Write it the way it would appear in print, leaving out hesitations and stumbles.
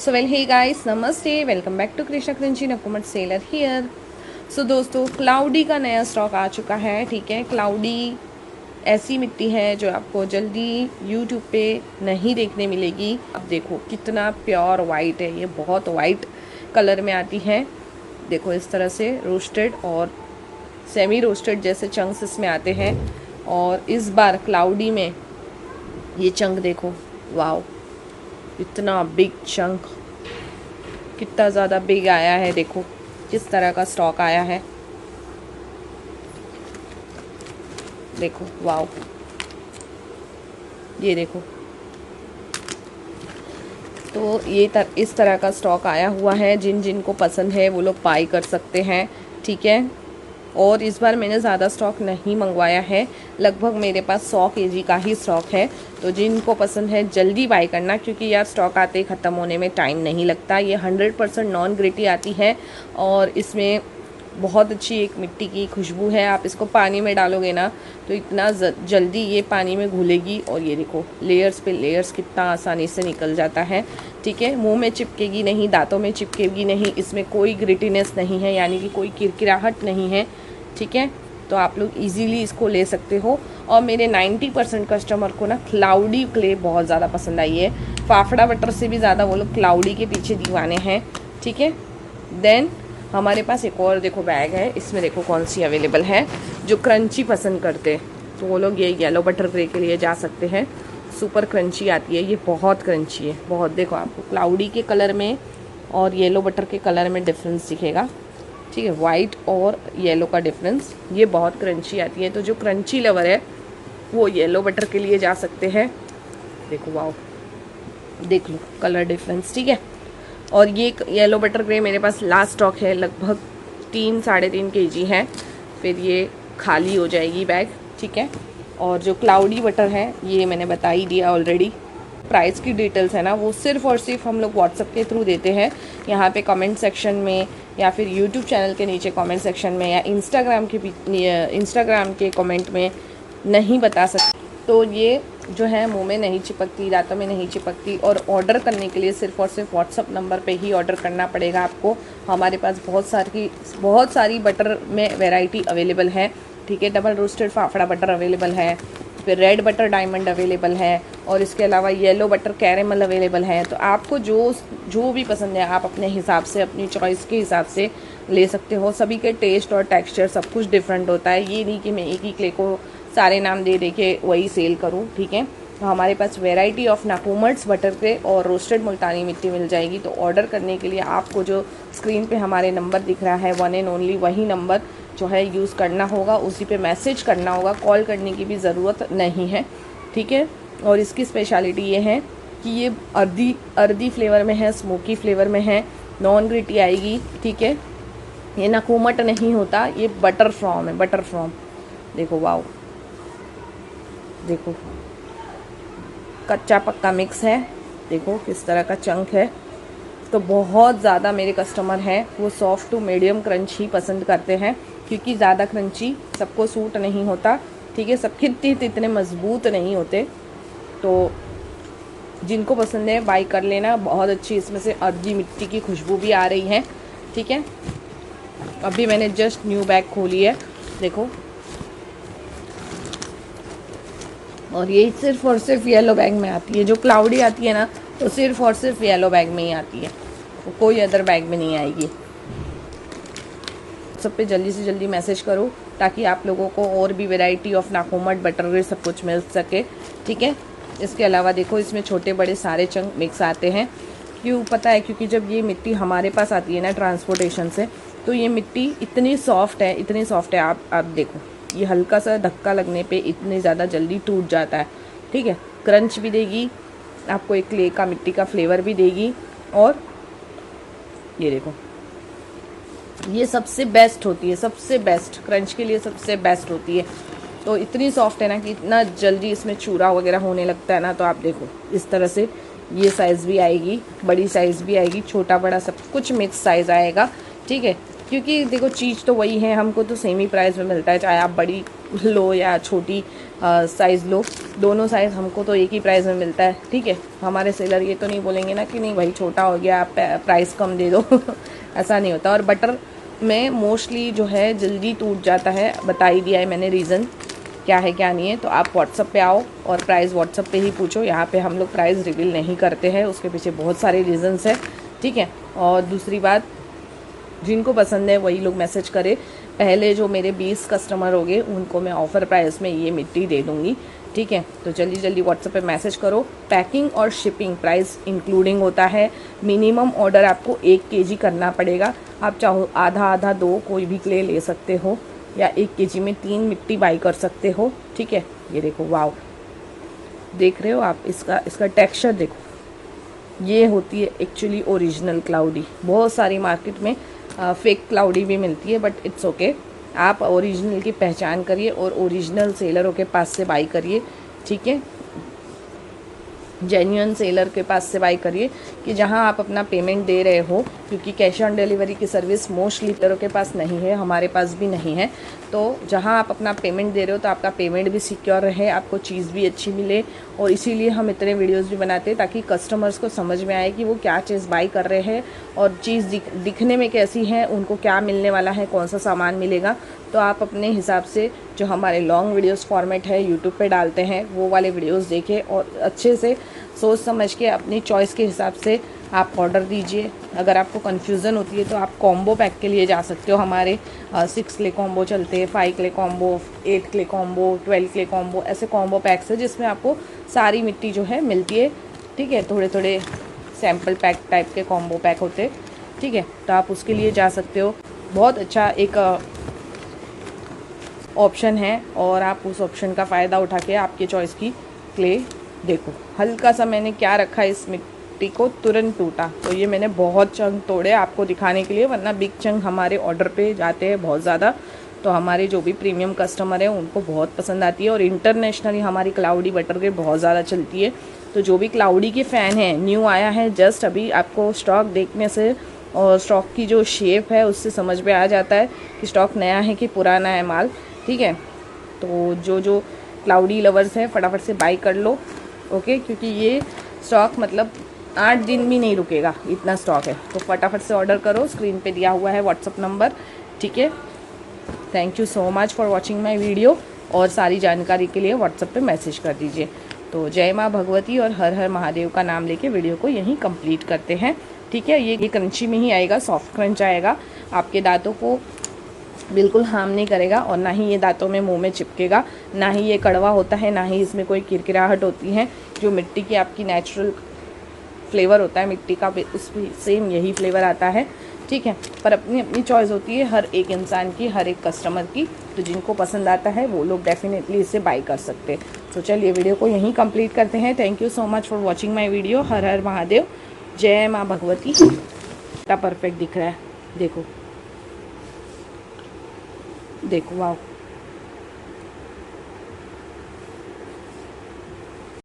सो well hey guys, नमस्ते, welcome back to Krishna crunchy नकुमट seller here. So दोस्तों, cloudy का नया स्टॉक आ चुका है। ठीक है, क्लाउडी ऐसी मिट्टी है जो आपको जल्दी यूट्यूब पे नहीं देखने मिलेगी। अब देखो कितना प्योर वाइट है, ये बहुत वाइट कलर में आती है। देखो इस तरह से रोस्टेड और सेमी रोस्टेड जैसे चंक्स इसमें आते हैं। और इस बार क्लाउडी में ये चंक देखो, वाओ, इतना बिग चंक, कितना ज़्यादा बिग आया है। देखो किस तरह का स्टॉक आया है, देखो वाओ, ये देखो। तो इस तरह का स्टॉक आया हुआ है। जिन जिन को पसंद है वो लोग बाई कर सकते हैं। ठीक है, और इस बार मैंने ज़्यादा स्टॉक नहीं मंगवाया है, लगभग मेरे पास 100 केजी का ही स्टॉक है। तो जिनको पसंद है जल्दी बाई करना, क्योंकि यार स्टॉक आते ही ख़त्म होने में टाइम नहीं लगता। ये 100% नॉन ग्रिटी आती है और इसमें बहुत अच्छी एक मिट्टी की खुशबू है। आप इसको पानी में डालोगे ना तो इतना जल्दी ये पानी में घुलेगी। और ये देखो लेयर्स पे लेयर्स कितना आसानी से निकल जाता है। ठीक है, मुंह में चिपकेगी नहीं, दांतों में चिपकेगी नहीं, इसमें कोई ग्रिटीनेस नहीं है, यानी कि कोई किरकिराहट नहीं है। ठीक है, तो आप लोग इजीली इसको ले सकते हो। और मेरे 90% कस्टमर को ना क्लाउडी क्ले बहुत ज़्यादा पसंद आई है। फाफड़ा बटर से भी ज़्यादा वो लोग क्लाउडी के पीछे दीवाने हैं। ठीक है, देन हमारे पास एक और देखो बैग है, इसमें देखो कौन सी अवेलेबल है। जो क्रंची पसंद करते हैं तो वो लोग ये येलो बटर ग्रे के लिए जा सकते हैं। सुपर क्रंची आती है, ये बहुत क्रंची है, बहुत। देखो आपको क्लाउडी के कलर में और येलो बटर के कलर में डिफरेंस दिखेगा। ठीक है, वाइट और येलो का डिफरेंस, ये बहुत क्रंची आती है। तो जो क्रंची लवर है वो येलो बटर के लिए जा सकते हैं। देखो वाओ, देख लो कलर डिफरेंस। ठीक है, और ये येलो बटर ग्रे मेरे पास लास्ट स्टॉक है, लगभग 3-3.5 kg है, फिर ये खाली हो जाएगी बैग। ठीक है, और जो क्लाउडी बटर है ये मैंने बता ही दिया ऑलरेडी। प्राइस की डिटेल्स है ना वो सिर्फ़ और सिर्फ हम लोग व्हाट्सएप के थ्रू देते हैं। यहाँ पे कमेंट सेक्शन में या फिर यूट्यूब चैनल के नीचे कमेंट सेक्शन में या इंस्टाग्राम के कमेंट में नहीं बता सकते। तो ये जो है मुंह में नहीं चिपकती, दांतों में नहीं चिपकती। और ऑर्डर करने के लिए सिर्फ़ और सिर्फ व्हाट्सअप नंबर पे ही ऑर्डर करना पड़ेगा आपको। हमारे पास बहुत सारी बटर में वैरायटी अवेलेबल है। ठीक है, double roasted fafda butter available है, फिर रेड बटर डायमंड अवेलेबल है, और इसके अलावा येलो बटर कैरेमल अवेलेबल है। तो आपको जो भी पसंद है आप अपने हिसाब से, अपनी चॉइस के हिसाब से ले सकते हो। सभी के टेस्ट और टेक्सचर सब कुछ डिफरेंट होता है। ये नहीं कि मैं एक ही क्ले को सारे नाम दे दे के वही सेल करूँ। ठीक है, तो हमारे पास वेराइटी ऑफ नाकुमट्स बटर क्ले और रोस्टेड मुल्तानी मिट्टी मिल जाएगी। तो ऑर्डर करने के लिए आपको जो स्क्रीन पे हमारे नंबर दिख रहा है, 1 एंड ओनली वही नंबर जो है यूज़ करना होगा, उसी पे मैसेज करना होगा, कॉल करने की भी ज़रूरत नहीं है। ठीक है, और इसकी स्पेशलिटी ये है कि ये अर्दी फ्लेवर में है, स्मोकी फ्लेवर में है, नॉन ग्रिटी आएगी। ठीक है, ये नकुमट नहीं होता, ये बटर फ्रॉम है, बटर फ्रॉम। देखो वाओ, देखो कच्चा पक्का मिक्स है, देखो किस तरह का चंक है। तो बहुत ज़्यादा मेरे कस्टमर हैं वो सॉफ्ट टू मीडियम क्रंच ही पसंद करते हैं, क्योंकि ज़्यादा क्रंची सबको सूट नहीं होता। ठीक है, सबके टीथ इतने मजबूत नहीं होते। तो जिनको पसंद है बाई कर लेना। बहुत अच्छी इसमें से अर्दी मिट्टी की खुशबू भी आ रही है। ठीक है, अभी मैंने जस्ट न्यू बैग खोली है, देखो। और ये सिर्फ और सिर्फ येलो बैग में आती है। जो क्लाउडी आती है ना तो सिर्फ और सिर्फ येलो बैग में ही आती है, तो कोई अदर बैग में नहीं आएगी। सब पे जल्दी से जल्दी मैसेज करो ताकि आप लोगों को और भी वैरायटी ऑफ नाकुमट बटर सब कुछ मिल सके। ठीक है, इसके अलावा देखो इसमें छोटे बड़े सारे चंक मिक्स आते हैं। क्यों पता है? क्योंकि जब ये मिट्टी हमारे पास आती है ना ट्रांसपोर्टेशन से, तो ये मिट्टी इतनी सॉफ्ट है, इतनी सॉफ्ट है। आप देखो ये हल्का सा धक्का लगने पे इतनी ज़्यादा जल्दी टूट जाता है। ठीक है, क्रंच भी देगी आपको, एक क्ले का मिट्टी का फ्लेवर भी देगी। और ये देखो ये सबसे बेस्ट होती है, सबसे बेस्ट क्रंच के लिए सबसे बेस्ट होती है। तो इतनी सॉफ्ट है ना कि इतना जल्दी इसमें चूरा वगैरह होने लगता है ना। तो आप देखो इस तरह से ये साइज़ भी आएगी, बड़ी साइज़ भी आएगी, छोटा बड़ा सब कुछ मिक्स साइज़ आएगा। ठीक है, क्योंकि देखो चीज़ तो वही है, हमको तो सेम ही प्राइस में मिलता है, चाहे आप बड़ी लो या छोटी साइज़ लो, दोनों साइज़ हमको तो एक ही प्राइस में मिलता है, ठीक है। हमारे सेलर ये तो नहीं बोलेंगे ना कि नहीं भाई छोटा हो गया आप प्राइस कम दे दो ऐसा नहीं होता। और बटर में मोस्टली जो है जल्दी टूट जाता है, बता ही दिया है मैंने रीज़न क्या है क्या नहीं है। तो आप व्हाट्सअप पे आओ और प्राइस व्हाट्सअप पे ही पूछो, यहाँ पे हम लोग प्राइस रिवील नहीं करते हैं, उसके पीछे बहुत सारे रीज़न्स है, ठीक है। और दूसरी बात, जिनको पसंद है वही लोग मैसेज करें। पहले जो मेरे 20 कस्टमर हो गए उनको मैं ऑफ़र प्राइस में ये मिट्टी दे दूँगी, ठीक है। तो जल्दी जल्दी व्हाट्सएप पे मैसेज करो। पैकिंग और शिपिंग प्राइस इंक्लूडिंग होता है। मिनिमम ऑर्डर आपको 1 केजी करना पड़ेगा। आप चाहो आधा आधा 2 कोई भी क्ले ले सकते हो, या 1 केजी में 3 मिट्टी बाई कर सकते हो, ठीक है। ये देखो, वाव, देख रहे हो आप, इसका टेक्सचर देखो, ये होती है एक्चुअली ओरिजिनल क्लाउडी। बहुत सारी मार्केट में फेक क्लाउडी भी मिलती है, बट इट्स ओके। आप ओरिजिनल की पहचान करिए और ओरिजिनल सेलरों के पास से बाई करिए, ठीक है। जेन्युइन सेलर के पास से बाई करिए कि जहां आप अपना पेमेंट दे रहे हो, क्योंकि कैश ऑन डिलीवरी की सर्विस मोस्टली सेलरों के पास नहीं है, हमारे पास भी नहीं है। तो जहां आप अपना पेमेंट दे रहे हो तो आपका पेमेंट भी सिक्योर रहे, आपको चीज़ भी अच्छी मिले। और इसीलिए हम इतने वीडियोस भी बनाते हैं ताकि कस्टमर्स को समझ में आए कि वो क्या चीज़ बाई कर रहे हैं और चीज़ दिखने में कैसी है, उनको क्या मिलने वाला है, कौन सा सामान मिलेगा। तो आप अपने हिसाब से जो हमारे लॉन्ग वीडियोस फॉर्मेट है यूट्यूब पे डालते हैं वो वाले वीडियोस देखें और अच्छे से सोच समझ के अपनी चॉइस के हिसाब से आप ऑर्डर दीजिए। अगर आपको कन्फ्यूज़न होती है तो आप कॉम्बो पैक के लिए जा सकते हो। हमारे 6 क्ले कॉम्बो चलते हैं, 5 clay combo, 8 clay combo, 12 clay combo, ऐसे कॉम्बो पैक्स है जिसमें आपको सारी मिट्टी जो है मिलती है, ठीक है। थोड़े थोड़े सैम्पल पैक टाइप के कॉम्बो पैक होते हैं, ठीक है। तो आप उसके लिए जा सकते हो। बहुत अच्छा एक ऑप्शन है और आप उस ऑप्शन का फ़ायदा उठा के आपके चॉइस की क्ले देखो। हल्का सा मैंने क्या रखा है, इस मिट्टी को तुरंत टूटा, तो ये मैंने बहुत चंक तोड़े आपको दिखाने के लिए, वरना बिग चंक हमारे ऑर्डर पे जाते हैं बहुत ज़्यादा। तो हमारे जो भी प्रीमियम कस्टमर है उनको बहुत पसंद आती है और इंटरनेशनली हमारी क्लाउडी बटर के बहुत ज़्यादा चलती है। तो जो भी क्लाउडी के फ़ैन हैं, न्यू आया है जस्ट अभी, आपको स्टॉक देखने से और स्टॉक की जो शेप है उससे समझ में आ जाता है कि स्टॉक नया है कि पुराना है माल, ठीक है। तो जो क्लाउडी लवर्स हैं फटाफट से बाई कर लो, ओके, क्योंकि ये स्टॉक मतलब 8 दिन भी नहीं रुकेगा, इतना स्टॉक है। तो फटाफट से ऑर्डर करो, स्क्रीन पे दिया हुआ है व्हाट्सअप नंबर, ठीक है। Thank you so much for watching my video, और सारी जानकारी के लिए व्हाट्सअप पे मैसेज कर दीजिए। तो जय माँ भगवती और हर हर महादेव का नाम लेके वीडियो को यहीं कंप्लीट करते हैं, ठीक है। ये क्रंची में ही आएगा, सॉफ्ट क्रंच आएगा, आपके दांतों को बिल्कुल हार्म नहीं करेगा और ना ही ये दांतों में मुंह में चिपकेगा, ना ही ये कड़वा होता है, ना ही इसमें कोई किरकिराहट होती है। जो मिट्टी की आपकी नेचुरल फ्लेवर होता है मिट्टी का, उसमें सेम यही फ्लेवर आता है, ठीक है। पर अपनी अपनी चॉइस होती है हर एक इंसान की, हर एक कस्टमर की। तो जिनको पसंद आता है वो लोग डेफिनेटली इसे बाई कर सकते हैं। तो चलिए वीडियो को यहीं कंप्लीट करते हैं। Thank you so much for watching my video. हर हर महादेव, जय माँ भगवती। कितना परफेक्ट दिख रहा है, देखो देखो, वाह।